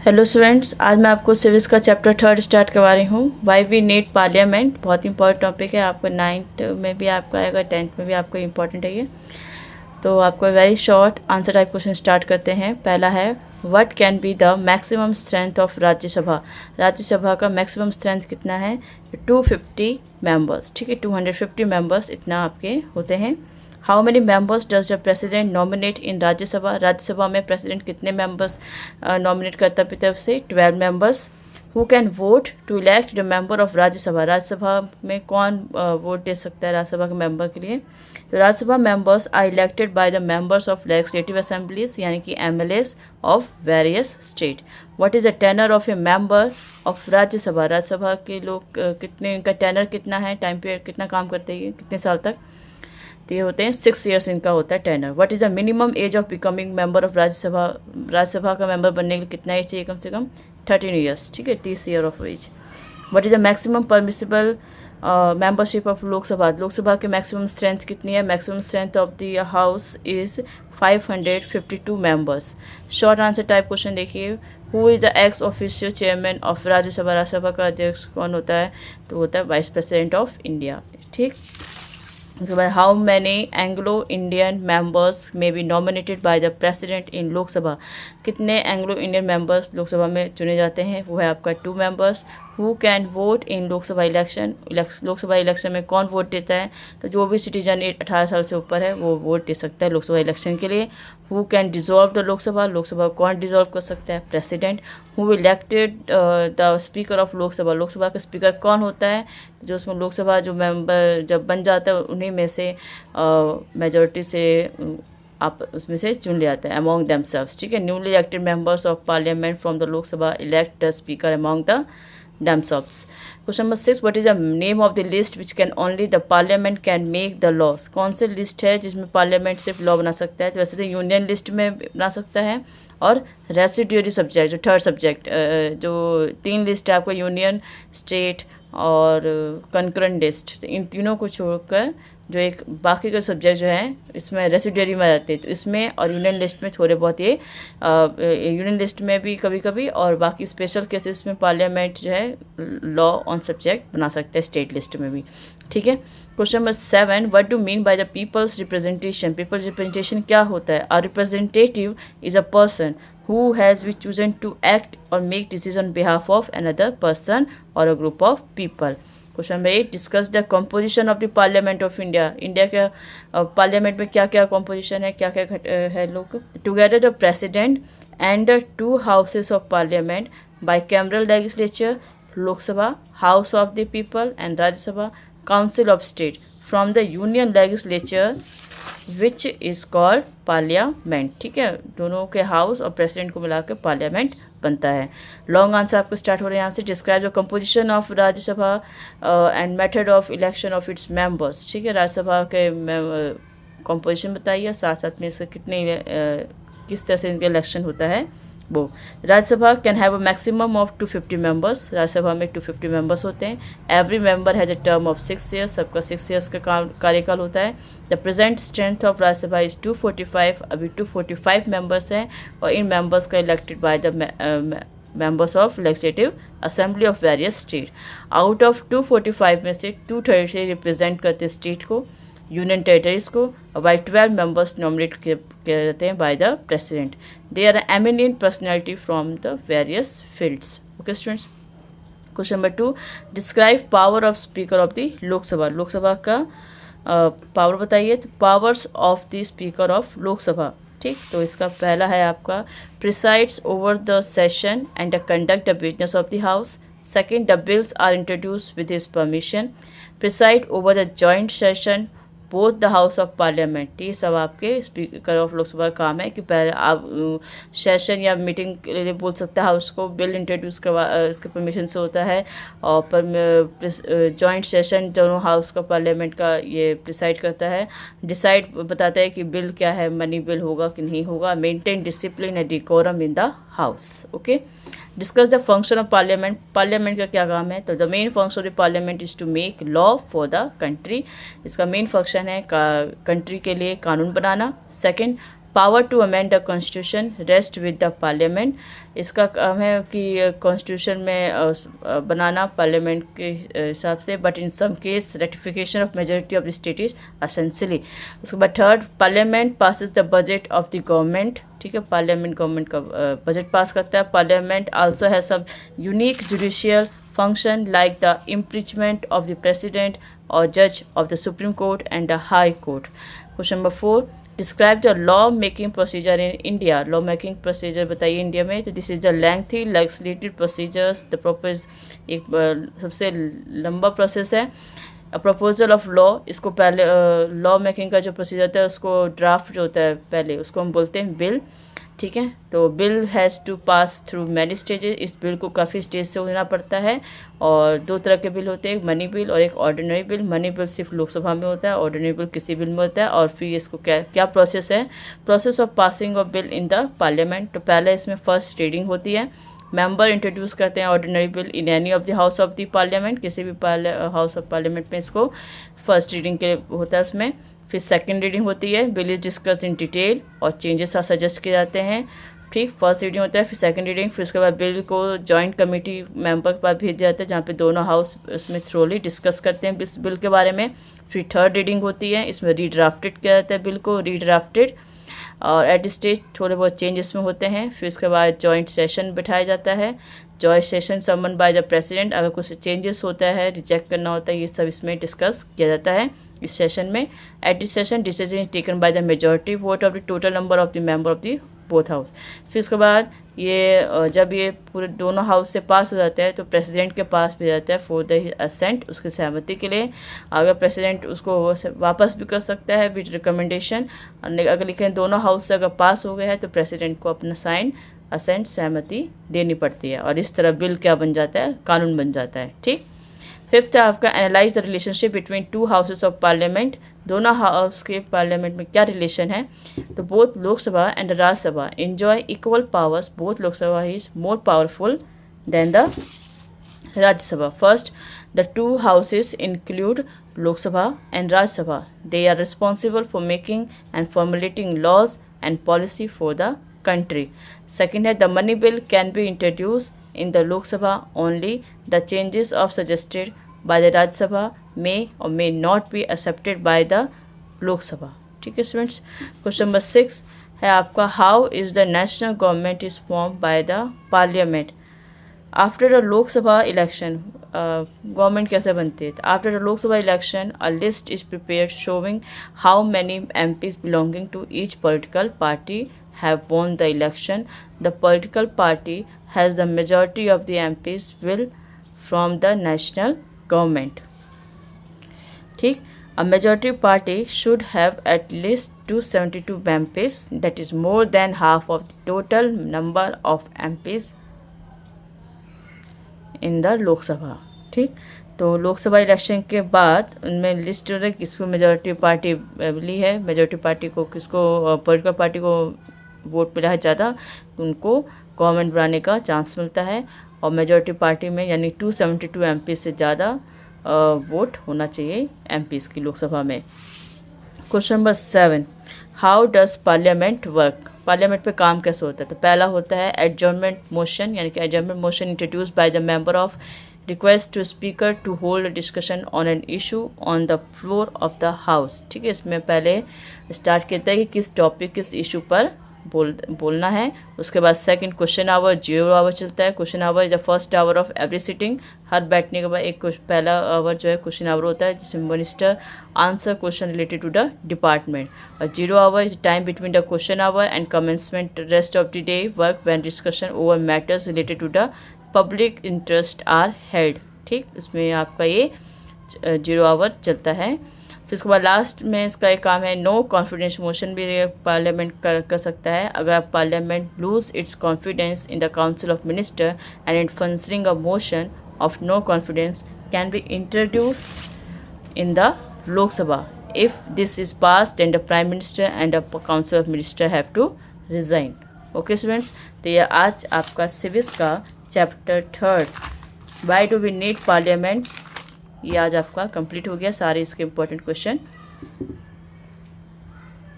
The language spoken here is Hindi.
हेलो स्टूडेंट्स, आज मैं आपको सिविक्स का चैप्टर 3 स्टार्ट करवा रही हूँ। Why we need parliament. बहुत इंपॉर्टेंट टॉपिक है, आपको 9th में भी आपका आएगा, 10th में भी आपको इम्पॉर्टेंट है ये। तो आपको very short answer type question start करते हैं। पहला है, what can be the maximum strength of Rajya Sabha. Rajya Sabha का मैक्सिमम स्ट्रेंथ कितना है? 250 मेंबर्स। ठीक है, 250 मेंबर्स इतना आपके होते हैं। How many members does the president nominate in Rajya Sabha. Rajya Sabha में प्रेसिडेंट कितने मेंबर्स नॉमिनेट करता है तरफ से? 12 members. Who can vote to elect the member of Rajya Sabha. Rajya Sabha में कौन वोट दे सकता है राज्यसभा के मेंबर के लिए? तो Rajya Sabha members are elected by the members of legislative assemblies, यानी कि MLAs of various state. What is the tenure of a member of Rajya Sabha. Rajya Sabha के लोग कितने, इनका टेनर कितना है, टाइम पीरियड कितना काम करते हैं, कितने साल तक? तो ये होते हैं 6 ईयर्स इनका होता है tenure. What is the minimum age of becoming member of Rajya Sabha. Rajya Sabha का मेंबर बनने के लिए कितना एज चाहिए? कम से कम 13 ईयर्स। ठीक है, 30 year of age. What is the maximum permissible membership of Lok Sabha. Lok Sabha के मैक्सिमम स्ट्रेंथ कितनी है? Maximum strength of the house is 552 members. Short answer type question देखिए, who is the ex official chairman of Rajya Sabha. Rajya Sabha का अध्यक्ष कौन होता है? तो होता है वाइस प्रेसिडेंट ऑफ इंडिया। ठीक, उसके बाद how many Anglo Indian members may be nominated by the president in Lok Sabha. कितने एंग्लो इंडियन मेंबर्स लोकसभा में चुने जाते हैं? वो है आपका 2 members. Who can vote in Lok Sabha election. Lok Sabha election में कौन वोट देता है? तो जो भी सिटीजन 18 साल से ऊपर है वो वोट दे सकता है लोकसभा इलेक्शन के लिए। Who can dissolve the Lok Sabha. Lok Sabha कौन डिजॉल्व कर सकता है? President. Who elected the speaker of Lok Sabha. Lok Sabha का स्पीकर कौन होता है? जो उसमें लोकसभा जो मेंबर जब बन जाता है उन्हीं में से मेजॉरिटी से आप उसमें से चुन लिया जाता है अमॉन्ग देमसेल्व्स। ठीक है, newly elected members of parliament from the Lok Sabha elect the speaker among the themselves. Question number 6, what is the name of the list which can only the parliament can make the laws। कौन से लिस्ट है जिसमें पार्लियामेंट सिर्फ लॉ बना सकता है? तो वैसे तो यूनियन लिस्ट में बना सकता है और रेसिड्यूरी सब्जेक्ट जो थर्ड सब्जेक्ट जो 3 लिस्ट है आपको, यूनियन, स्टेट और कंकरेंट लिस्ट, तो इन तीनों को छोड़कर जो एक बाकी के सब्जेक्ट जो हैं इसमें रेसिडरी में आ जाते हैं। तो इसमें और यूनियन लिस्ट में थोड़े बहुत ये यूनियन लिस्ट में भी कभी कभी और बाकी स्पेशल केसेस में पार्लियामेंट जो है लॉ ऑन सब्जेक्ट बना सकता है, स्टेट लिस्ट में भी। ठीक है, question number 7, what do mean by the peoples representation. Peoples representation क्या होता है? A representative is a person who has been chosen to act or make decision on behalf of another person or a group of people। Question number 8, discuss the composition of the parliament of India. India के पार्लियामेंट में क्या क्या कंपोजिशन है, क्या क्या है लोग? Together the president and 2 houses of parliament, bicameral legislature, Lok Sabha, house of the people and Rajya Sabha, council of state from the union legislature which is called parliament. ठीक है, दोनों के हाउस और प्रेसिडेंट को मिलाकर पार्लियामेंट बनता है। लॉन्ग आंसर आपको स्टार्ट हो रहे हैं यहाँ से। Describe the composition of Rajya Sabha and method of election of its members. ठीक है, राज्यसभा के कंपोजिशन बताइए, साथ साथ में इसका कितने किस तरह से इनका इलेक्शन होता है वो। Rajya Sabha can have a maximum of 250 members. Rajya Sabha में 250 मेंबर्स होते हैं। Every member has a term of 6 years. सबका 6 ईयर्स का कार्यकाल होता है। The present strength of Rajya Sabha is 245। अभी 245 मेंबर्स हैं और इन मेंबर्स का elected by the members of legislative assembly of various state. Out of 245 में से 230 रिप्रेजेंट करते स्टेट को, यूनियन टेरिटरीज को, और बाई 12 मेंबर्स नॉमिनेट किए जाते हैं by the president. They are eminent personality from the various fields. Okay students, question number 2, describe power of speaker of the Lok Sabha. Lok Sabha का पावर बताइए। तो powers of the speaker of Lok Sabha. ठीक, तो इसका पहला है आपका, presides over the session and the conduct the business of the house. Second, the bills are introduce with his permission. Preside over the joint session both the house of parliament. ये सब आपके स्पीकर ऑफ लोकसभा का काम है कि पहले आप सेशन या मीटिंग के लिए बोल सकते हैं हाउस को, बिल इंट्रोड्यूस करवा इसके परमिशन से होता है, और पर जॉइंट सेशन दोनों हाउस का पार्लियामेंट का ये प्रिसाइड करता है। डिसाइड बताता है कि बिल क्या है, मनी बिल होगा कि नहीं होगा। Maintain discipline and decorum in the house. Okay, discuss the function of parliament. Parliament का क्या काम है? तो the main function of parliament is to make law for the country. इसका मेन फंक्शन है कंट्री के लिए कानून बनाना। Second, power to amend the constitution rest with the parliament, इसका काम है कि कॉन्स्टिट्यूशन में बनाना पार्लियामेंट के हिसाब से, but in some case ratification of majority of the state is essentially. उसके बाद third, parliament passes the budget of the government, ठीक है, पार्लियामेंट गवर्नमेंट का बजट पास करता है। Parliament also has some unique judicial function like the impeachment of the president or judge of the Supreme Court and the High Court. Question number 4, describe the law making procedure in India. law making procedure बताइए इंडिया में। तो this is the lengthy legislative procedures, the propose एक सबसे लंबा प्रोसेस है। प्रपोजल ऑफ लॉ, इसको पहले लॉ मेकिंग का जो प्रोसीजर होता है उसको ड्राफ्ट जो होता है पहले उसको हम बोलते हैं बिल, ठीक है। तो bill has to pass through many stages, इस बिल को काफ़ी स्टेज से होना पड़ता है। और दो तरह के बिल होते हैं, एक मनी बिल और एक ऑर्डिनरी बिल। मनी बिल सिर्फ लोकसभा में होता है, ऑर्डिनरी बिल किसी बिल में होता है। और फिर इसको क्या प्रोसेस है, process of passing of bill in the parliament. तो पहले इसमें फर्स्ट रीडिंग होती है, मेंबर इंट्रोड्यूस करते हैं ordinary bill in any of the house of the parliament, किसी भी हाउस ऑफ पार्लियामेंट में इसको फर्स्ट रीडिंग के लिए होता है उसमें। फिर सेकंड रीडिंग होती है, bill is discuss in detail और चेंजेस सजेस्ट किए जाते हैं, ठीक। फर्स्ट रीडिंग होता है, फिर सेकंड रीडिंग, फिर उसके बाद बिल को जॉइंट कमेटी मेंबर के पास भेज दिया जाता है जहाँ पे दोनों हाउस इसमें थ्रोली डिस्कस करते हैं इस बिल के बारे में। फिर थर्ड रीडिंग होती है, इसमें रीड्राफ्टेड किया जाता है बिल को, रीड्राफ्टेड, और एट स्टेज थोड़े बहुत चेंज इसमें होते हैं। फिर उसके बाद जॉइंट सेशन बिठाया जाता है, joint session summon by the president, अगर कुछ चेंजेस होता है, रिजेक्ट करना होता है, ये सब इसमें डिस्कस किया जाता है इस सेशन में। At this session decision is taken by the majority vote of the total number of the member of the both house. फिर उसके बाद ये जब ये पूरे दोनों हाउस से पास हो जाता है तो प्रेसिडेंट के पास भी जाता है फॉर द असेंट, उसकी सहमति के लिए। अगर प्रेसिडेंट उसको वापस भी कर सकता है विद रिकमेंडेशन, अगर लिखें दोनों हाउस से अगर पास हो गया है तो प्रेसिडेंट को अपना साइन असेंट सहमति देनी पड़ती है, और इस तरह बिल क्या बन जाता है, कानून बन जाता है, ठीक। फिफ्थ है आपका analyse the relationship between two houses of parliament, दोनों हाउस के पार्लियामेंट में क्या रिलेशन है। तो both Lok Sabha and Rajya Sabha enjoy equal powers, both Lok Sabha is more powerful than the Rajya Sabha. First, the two houses include Lok Sabha and Rajya Sabha, they are responsible for making and formulating laws and policy for the country. Second है, the money bill can be introduced in the Lok Sabha only. The changes of suggested by the Rajya Sabha may or may not be accepted by the Lok Sabha. ठीक है स्टूडेंट्स। क्वेश्चन नंबर 6 है आपका, how is the national government is form by the parliament. After the Lok Sabha election government कैसे बनती है। After the Lok Sabha election a list is prepared showing how many MPs belonging to each political party have won the election. The political party has the majority of the MPs will from the national government. ठीक, a majority party should have at least 272 MPs, that is more than half of the total number of MPs in the Lok Sabha. ठीक, तो लोकसभा इलेक्शन के बाद उनमें लिस्ट है किसको मेजॉरिटी पार्टी मिली है, मेजॉरिटी पार्टी को किसको पॉलिटिकल पार्टी को वोट मिला है ज़्यादा, उनको गवर्नमेंट बनाने का चांस मिलता है। और मेजॉरिटी पार्टी में यानी 272 MP से ज़्यादा वोट होना चाहिए MPs की लोकसभा में। Question number 7, how does parliament work. Parliament पे काम कैसे होता है। तो पहला होता है एडजर्नमेंट मोशन, यानी कि adjournment motion introduce by the member of request to speaker to hold discussion on an issue on the floor of the house. ठीक है, इसमें पहले स्टार्ट करता है कि किस टॉपिक किस इशू पर बोलना है। उसके बाद सेकंड क्वेश्चन आवर 0 आवर चलता है। Question hour is the first hour of every sitting, हर बैठने के बाद एक पहला आवर जो है क्वेश्चन आवर होता है जिसमें minister answer question related to the department. और 0 hour is time between the question hour and commencement rest of the day work when discussion over matters related to the public interest are held. ठीक, इसमें आपका ये 0 आवर चलता है। फिर उसके बाद लास्ट में इसका एक काम है नो कॉन्फिडेंस मोशन भी पार्लियामेंट कर सकता है। अगर parliament lose its confidence in the council of minister and it फंसरिंग a motion of no confidence can be introduce in the Lok Sabha. If this is pass then the prime minister and the council of minister have to resign. Okay students, तो ये आज आपका सिविक्स का chapter 3 why do we need parliament, ये आज आपका कंप्लीट हो गया, सारे इसके इंपॉर्टेंट क्वेश्चन